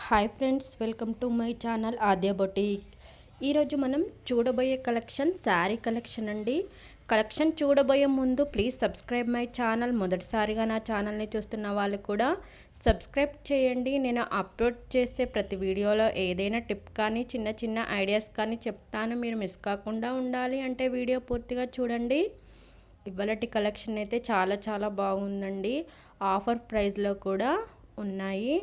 Hi friends, welcome to my channel Aadya boutique. ఈరోజు మనం చూడబోయే కలెక్షన్ శారీ కలెక్షన్ అండి. కలెక్షన్ చూడబోయే ముందు ప్లీజ్ సబ్స్క్రైబ్ మై ఛానల్. మొదటిసారిగా నా ఛానల్ని చూస్తున్న వాళ్ళు కూడా సబ్స్క్రైబ్ చేయండి. నేను అప్లోడ్ చేసే ప్రతి వీడియోలో ఏదైనా టిప్ కానీ చిన్న చిన్న ఐడియాస్ కానీ చెప్తాను. మీరు మిస్ కాకుండా ఉండాలి అంటే వీడియో పూర్తిగా చూడండి. ఇవాళటి కలెక్షన్ అయితే చాలా బాగుందండి. ఆఫర్ ప్రైస్లో కూడా ఉన్నాయి.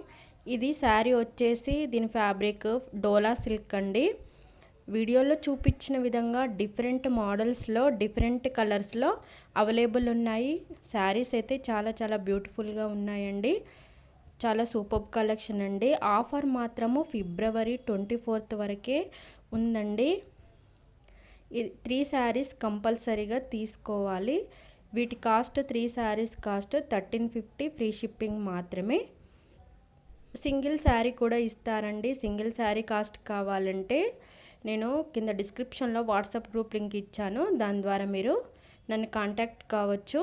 ఇది శారీ వచ్చేసి దీని ఫ్యాబ్రిక్ డోలా సిల్క్ అండి. వీడియోలో చూపించిన విధంగా డిఫరెంట్ మోడల్స్లో డిఫరెంట్ కలర్స్లో అవైలబుల్ ఉన్నాయి. శారీస్ అయితే చాలా బ్యూటిఫుల్గా ఉన్నాయండి. చాలా సూపర్ కలెక్షన్ అండి. ఆఫర్ మాత్రము ఫిబ్రవరి 24 వరకే ఉందండి. 3 శారీస్ కంపల్సరీగా తీసుకోవాలి. వీటి cost 3 saris cost 1350, free shipping మాత్రమే. సింగిల్ శారీ కూడా ఇస్తారండి. సింగిల్ శారీ కాస్ట్ కావాలంటే నేను కింద డిస్క్రిప్షన్లో వాట్సాప్ గ్రూప్ లింక్ ఇచ్చాను. దాని ద్వారా మీరు నన్ను కాంటాక్ట్ కావచ్చు.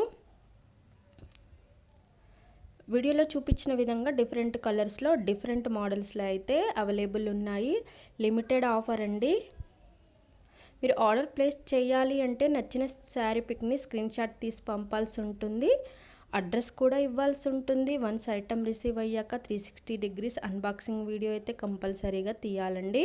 వీడియోలో చూపించిన విధంగా డిఫరెంట్ కలర్స్లో డిఫరెంట్ మోడల్స్లో అయితే అవైలబుల్ ఉన్నాయి. లిమిటెడ్ ఆఫర్ అండి. మీరు ఆర్డర్ ప్లేస్ చేయాలి అంటే నచ్చిన శారీ పిక్ని స్క్రీన్ షాట్ తీసి పంపాల్సి ఉంటుంది. అడ్రస్ కూడా ఇవ్వాల్సి ఉంటుంది. వన్స్ ఐటమ్ రిసీవ్ అయ్యాక 360 డిగ్రీస్ అన్బాక్సింగ్ వీడియో అయితే కంపల్సరీగా తీయాలండి.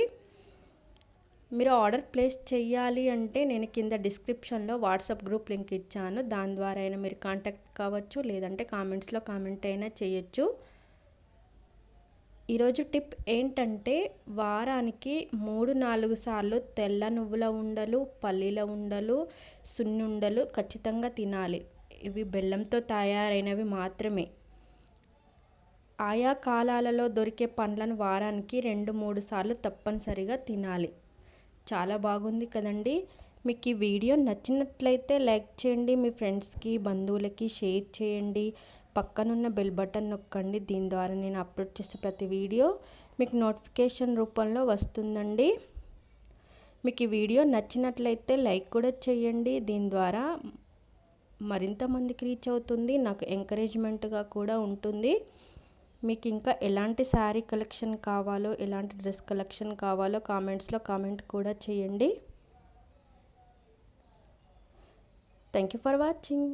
మీరు ఆర్డర్ ప్లేస్ చేయాలి అంటే నేను కింద డిస్క్రిప్షన్లో వాట్సాప్ గ్రూప్ లింక్ ఇచ్చాను. దాని ద్వారా అయినా మీరు కాంటాక్ట్ కావచ్చు, లేదంటే కామెంట్స్లో కామెంట్ అయినా చేయొచ్చు. ఈరోజు టిప్ ఏంటంటే వారానికి 3-4 సార్లు తెల్ల నువ్వుల ఉండలు, పల్లీల ఉండలు, సున్నుండలు ఖచ్చితంగా తినాలి. ఇవి బెల్లంతో తయారైనవి మాత్రమే. ఆయా కాలాలలో దొరికే పండ్లను వారానికి 2-3 సార్లు తప్పనిసరిగా తినాలి. చాలా బాగుంది కదండి. మీకు ఈ వీడియో నచ్చినట్లయితే లైక్ చేయండి. మీ ఫ్రెండ్స్కి, బంధువులకి షేర్ చేయండి. పక్కనున్న బెల్ బటన్ నొక్కండి. దీని ద్వారా నేను అప్లోడ్ చేసే ప్రతి వీడియో మీకు నోటిఫికేషన్ రూపంలో వస్తుందండి. మీకు ఈ వీడియో నచ్చినట్లయితే లైక్ కూడా చేయండి. దీని ద్వారా మరింత మందికి రీచ్ అవుతుంది. నాకు ఎంకరేజ్మెంట్గా కూడా ఉంటుంది. మీకు ఇంకా ఎలాంటి శారీ కలెక్షన్ కావాలో, ఎలాంటి డ్రెస్ కలెక్షన్ కావాలో కామెంట్స్లో కామెంట్ కూడా చేయండి. Thank you for watching.